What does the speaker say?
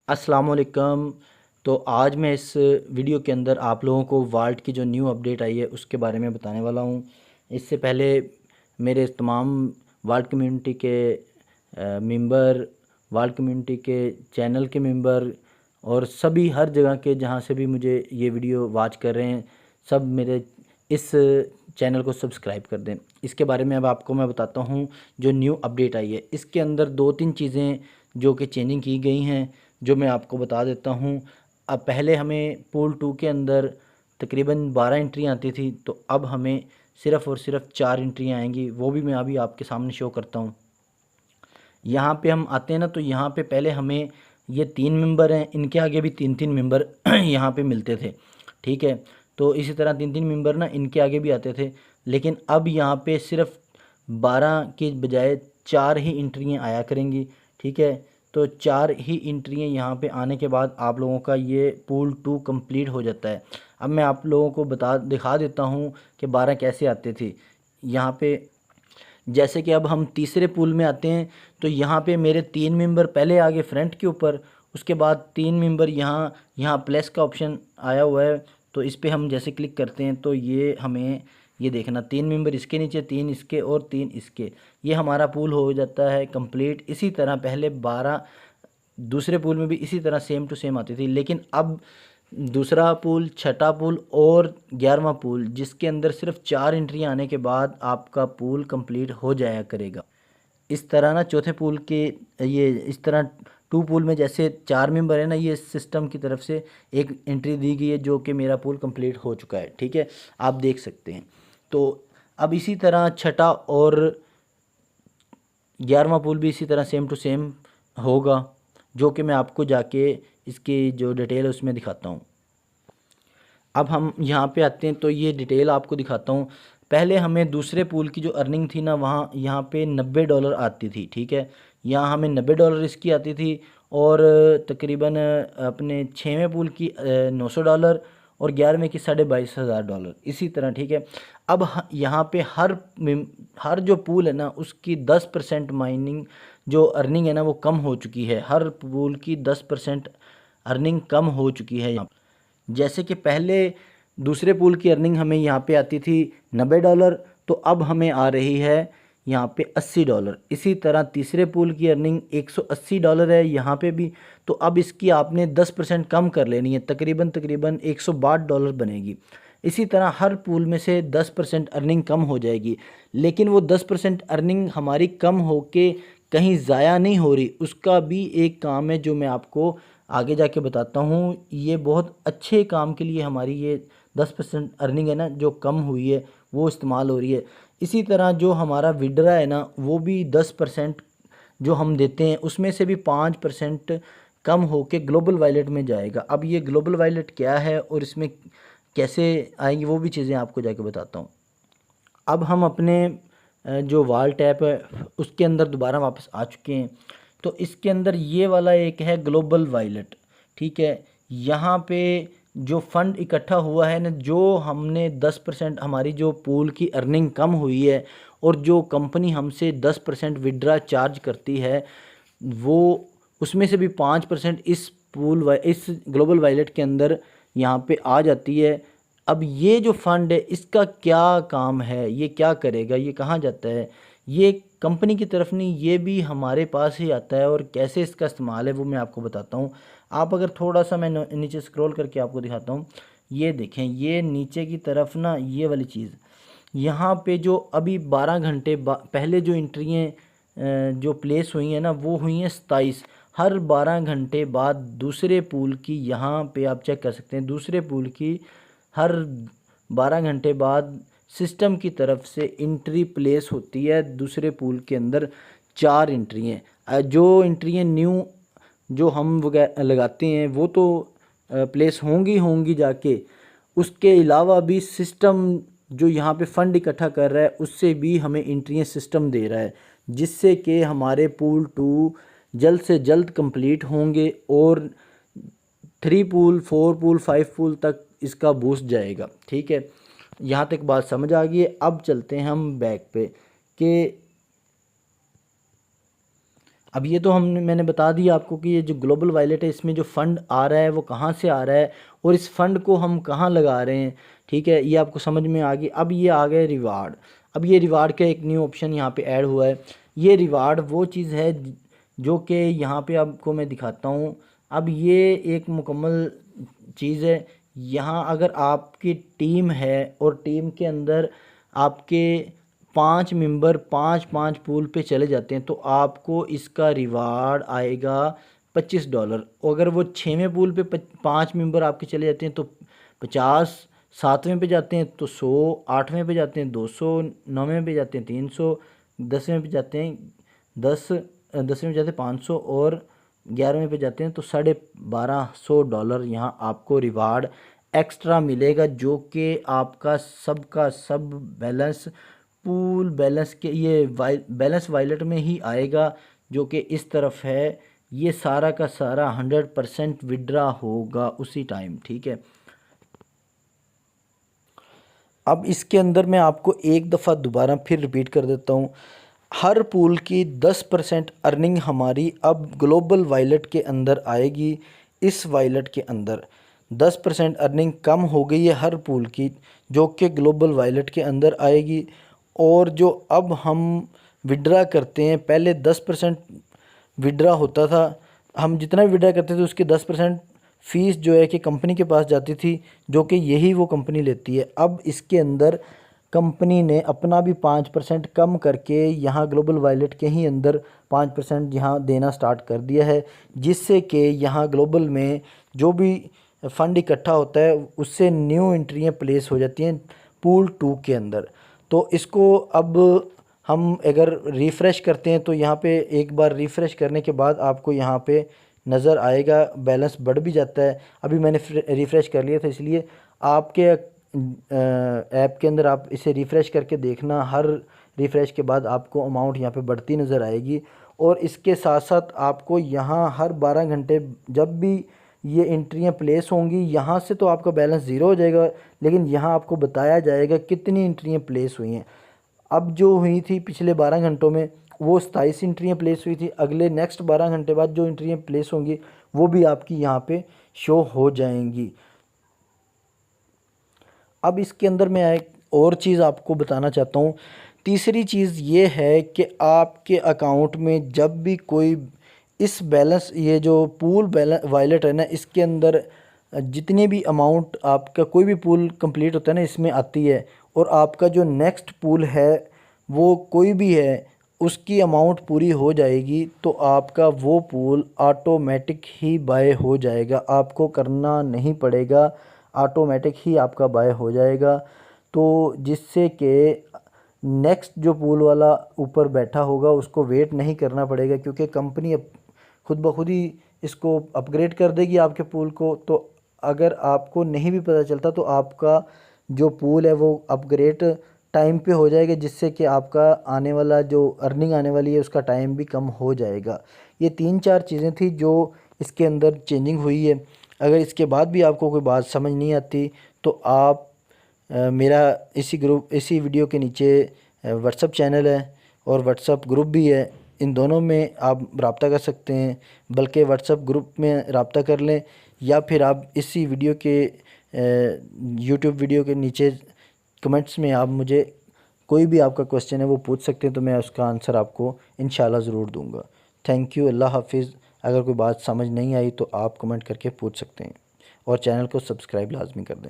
अस्सलाम वालेकुम। तो आज मैं इस वीडियो के अंदर आप लोगों को वाल्ट की जो न्यू अपडेट आई है उसके बारे में बताने वाला हूँ। इससे पहले मेरे तमाम वाल्ट कम्युनिटी के मेंबर, वाल्ट कम्युनिटी के चैनल के मेंबर और सभी हर जगह के जहाँ से भी मुझे ये वीडियो वॉच कर रहे हैं, सब मेरे इस चैनल को सब्सक्राइब कर दें। इसके बारे में अब आपको मैं बताता हूँ जो न्यू अपडेट आई है। इसके अंदर दो तीन चीज़ें जो कि चेंजिंग की गई हैं जो मैं आपको बता देता हूँ। अब पहले हमें पूल 2 के अंदर तकरीबन 12 एंट्रियाँ आती थी, तो अब हमें सिर्फ़ और सिर्फ 4 एंट्रियाँ आएंगी, वो भी मैं अभी आपके सामने शो करता हूँ। यहाँ पे हम आते हैं ना, तो यहाँ पे पहले हमें ये 3 मेंबर हैं, इनके आगे भी 3-3 मेंबर यहाँ पे मिलते थे, ठीक है। तो इसी तरह 3-3 मेंबर ना इनके आगे भी आते थे, लेकिन अब यहाँ पे सिर्फ 12 के बजाय 4 ही एंट्रियाँ आया करेंगी, ठीक है। तो 4 ही एंट्रियाँ यहाँ पे आने के बाद आप लोगों का ये पूल 2 कंप्लीट हो जाता है। अब मैं आप लोगों को दिखा देता हूँ कि 12 कैसे आते थे यहाँ पे। जैसे कि अब हम तीसरे पूल में आते हैं, तो यहाँ पे मेरे 3 मेंबर पहले आगे फ्रंट के ऊपर, उसके बाद 3 मेंबर यहाँ यहाँ प्लस का ऑप्शन आया हुआ है, तो इस पे हम जैसे क्लिक करते हैं तो ये हमें ये देखना 3 मेंबर इसके नीचे, 3 इसके और 3 इसके, ये हमारा पूल हो जाता है कंप्लीट। इसी तरह पहले 12 दूसरे पूल में भी इसी तरह सेम टू सेम आती थी, लेकिन अब दूसरा पूल, छठा पूल और 11वां पूल, जिसके अंदर सिर्फ 4 एंट्री आने के बाद आपका पूल कंप्लीट हो जाया करेगा। इस तरह ना चौथे पूल के ये इस तरह 2 पूल में जैसे 4 मेंबर है ना, ये सिस्टम की तरफ से एक एंट्री दी गई है जो कि मेरा पूल कंप्लीट हो चुका है, ठीक है, आप देख सकते हैं। तो अब इसी तरह छठा और 11वां पुल भी इसी तरह सेम टू सेम होगा, जो कि मैं आपको जाके इसकी जो डिटेल है उसमें दिखाता हूँ। अब हम यहाँ पे आते हैं तो ये डिटेल आपको दिखाता हूँ। पहले हमें दूसरे पूल की जो अर्निंग थी ना, वहाँ यहाँ पे $90 आती थी, ठीक है। यहाँ हमें $90 इसकी आती थी, और तकरीबन अपने 6वें पूल की $900 और 11वें की $22,500 इसी तरह, ठीक है। अब यहाँ पे हर जो पूल है ना उसकी 10% माइनिंग जो अर्निंग है ना वो कम हो चुकी है। हर पूल की 10% अर्निंग कम हो चुकी है यहाँ। जैसे कि पहले दूसरे पूल की अर्निंग हमें यहाँ पे आती थी $90, तो अब हमें आ रही है यहाँ पे $80। इसी तरह तीसरे पूल की अर्निंग $180 है यहाँ पे भी, तो अब इसकी आपने 10% कम कर लेनी है, तकरीबन तकरीबन $162 बनेगी। इसी तरह हर पूल में से 10% अर्निंग कम हो जाएगी, लेकिन वो 10% अर्निंग हमारी कम हो के कहीं ज़ाया नहीं हो रही, उसका भी एक काम है जो मैं आपको आगे जाके बताता हूँ। ये बहुत अच्छे काम के लिए हमारी ये 10% अर्निंग है ना जो कम हुई है वो इस्तेमाल हो रही है। इसी तरह जो हमारा विड्रा है ना वो भी 10% जो हम देते हैं उसमें से भी 5% कम होके ग्लोबल वॉलेट में जाएगा। अब ये ग्लोबल वॉलेट क्या है और इसमें कैसे आएंगी वो भी चीज़ें आपको जाके बताता हूँ। अब हम अपने जो वाल्ट ऐप है उसके अंदर दोबारा वापस आ चुके हैं। तो इसके अंदर ये वाला एक है ग्लोबल वॉलेट, ठीक है। यहाँ पे जो फंड इकट्ठा हुआ है ना, जो हमने 10% हमारी जो पूल की अर्निंग कम हुई है और जो कंपनी हमसे 10% विड्रा चार्ज करती है, वो उसमें से भी 5% इस ग्लोबल वॉलेट के अंदर यहाँ पे आ जाती है। अब ये जो फ़ंड है इसका क्या काम है, ये क्या करेगा, ये कहाँ जाता है, ये कंपनी की तरफ नहीं, ये भी हमारे पास ही आता है। और कैसे इसका इस्तेमाल है वो मैं आपको बताता हूँ। आप अगर थोड़ा सा मैं नीचे स्क्रॉल करके आपको दिखाता हूँ, ये देखें, ये नीचे की तरफ ना ये वाली चीज़ यहाँ पे जो अभी 12 घंटे पहले जो एंट्रियाँ जो प्लेस हुई हैं ना वो हुई हैं 27। हर 12 घंटे बाद दूसरे पूल की, यहाँ पे आप चेक कर सकते हैं, दूसरे पूल की हर 12 घंटे बाद सिस्टम की तरफ से एंट्री प्लेस होती है दूसरे पूल के अंदर। 4 एंट्री हैं, जो एंट्रियाँ न्यू जो हम लगाते हैं वो तो प्लेस होंगी होंगी जाके, उसके अलावा भी सिस्टम जो यहाँ पे फ़ंड इकट्ठा कर रहा है उससे भी हमें एंट्रियाँ सिस्टम दे रहा है, जिससे कि हमारे पूल 2 जल्द से जल्द कंप्लीट होंगे और 3 पूल, 4 पूल, 5 पूल तक इसका बूस्ट जाएगा, ठीक है। यहाँ तक बात समझ आ गई है। अब चलते हैं हम बैक पे कि अब ये तो मैंने बता दिया आपको कि ये जो ग्लोबल वायलेट है इसमें जो फ़ंड आ रहा है वो कहाँ से आ रहा है और इस फ़ंड को हम कहाँ लगा रहे हैं। ठीक है, ये आपको समझ में आ गई। अब ये आ गए रिवार्ड। अब ये रिवार्ड का एक न्यू ऑप्शन यहाँ पे ऐड हुआ है। ये रिवार्ड वो चीज़ है जो कि यहाँ पे आपको मैं दिखाता हूँ। अब ये एक मुकम्मल चीज़ है। यहाँ अगर आपकी टीम है और टीम के अंदर आपके 5 मेंबर 5-5 पूल पे चले जाते हैं तो आपको इसका रिवार्ड आएगा $25। और अगर वो 6वें पूल पे 5 मेंबर आपके चले जाते हैं तो 50, 7वें पे जाते हैं तो 100, 8वें पे जाते हैं 200, 9वें पे जाते हैं 300, 10वें पे जाते हैं 10वें पे जाते हैं 500 और 11वें पे जाते हैं तो $1250 यहाँ आपको रिवार्ड एक्स्ट्रा मिलेगा, जो कि आपका सबका सब बैलेंस पूल बैलेंस के ये बैलेंस वायलेट में ही आएगा, जो कि इस तरफ है। ये सारा का सारा 100% विड्रा होगा उसी टाइम। ठीक है, अब इसके अंदर मैं आपको एक दफ़ा दोबारा फिर रिपीट कर देता हूँ। हर पूल की 10% अर्निंग हमारी अब ग्लोबल वायलेट के अंदर आएगी। इस वायलेट के अंदर 10% अर्निंग कम हो गई है हर पूल की, जो कि ग्लोबल वायलेट के अंदर आएगी। और जो अब हम विड्रा करते हैं, पहले 10% विड्रा होता था, हम जितना भी विड्रा करते थे उसकी 10% फ़ीस जो है कि कंपनी के पास जाती थी, जो कि यही वो कंपनी लेती है। अब इसके अंदर कंपनी ने अपना भी 5% कम करके यहाँ ग्लोबल वायलेट के ही अंदर 5% यहाँ देना स्टार्ट कर दिया है, जिससे कि यहाँ ग्लोबल में जो भी फ़ंड इकट्ठा होता है उससे न्यू एंट्रियाँ प्लेस हो जाती हैं पूल 2 के अंदर। तो इसको अब हम अगर रिफ़्रेश करते हैं तो यहाँ पे एक बार रिफ़्रेश करने के बाद आपको यहाँ पे नज़र आएगा बैलेंस बढ़ भी जाता है। अभी मैंने रिफ़्रेश कर लिया था, इसलिए आपके ऐप के अंदर आप इसे रिफ़्रेश करके देखना, हर रिफ़्रेश के बाद आपको अमाउंट यहाँ पे बढ़ती नज़र आएगी। और इसके साथ साथ आपको यहाँ हर 12 घंटे जब भी ये एंट्रियाँ प्लेस होंगी, यहाँ से तो आपका बैलेंस ज़ीरो हो जाएगा, लेकिन यहाँ आपको बताया जाएगा कितनी एंट्रियाँ प्लेस हुई हैं। अब जो हुई थी पिछले 12 घंटों में वो 27 एंट्रियाँ प्लेस हुई थी। अगले नेक्स्ट 12 घंटे बाद जो एंट्रियाँ प्लेस होंगी वो भी आपकी यहाँ पे शो हो जाएंगी। अब इसके अंदर मैं एक और चीज़ आपको बताना चाहता हूँ। तीसरी चीज़ ये है कि आपके अकाउंट में जब भी कोई इस बैलेंस ये जो पूल बैलेंस वायलेट है ना, इसके अंदर जितनी भी अमाउंट आपका कोई भी पूल कंप्लीट होता है ना इसमें आती है, और आपका जो नेक्स्ट पूल है वो कोई भी है उसकी अमाउंट पूरी हो जाएगी तो आपका वो पूल ऑटोमेटिक ही बाय हो जाएगा, आपको करना नहीं पड़ेगा, ऑटोमेटिक ही आपका बाय हो जाएगा। तो जिससे कि नेक्स्ट जो पूल वाला ऊपर बैठा होगा उसको वेट नहीं करना पड़ेगा, क्योंकि कंपनी खुद ब खुद ही इसको अपग्रेड कर देगी आपके पूल को। तो अगर आपको नहीं भी पता चलता तो आपका जो पूल है वो अपग्रेड टाइम पे हो जाएगा, जिससे कि आपका आने वाला जो अर्निंग आने वाली है उसका टाइम भी कम हो जाएगा। ये 3-4 चीज़ें थी जो इसके अंदर चेंजिंग हुई है। अगर इसके बाद भी आपको कोई बात समझ नहीं आती तो आप मेरा इसी वीडियो के नीचे व्हाट्सअप चैनल है और व्हाट्सअप ग्रुप भी है, इन दोनों में आप रब्ता कर सकते हैं। बल्कि व्हाट्सअप ग्रुप में रब्ता कर लें या फिर आप इसी वीडियो के यूट्यूब वीडियो के नीचे कमेंट्स में आप मुझे कोई भी आपका क्वेश्चन है वो पूछ सकते हैं, तो मैं उसका आंसर आपको इंशाल्लाह ज़रूर दूंगा। थैंक यू, अल्लाह हाफिज़। अगर कोई बात समझ नहीं आई तो आप कमेंट करके पूछ सकते हैं और चैनल को सब्सक्राइब लाजमी कर दें।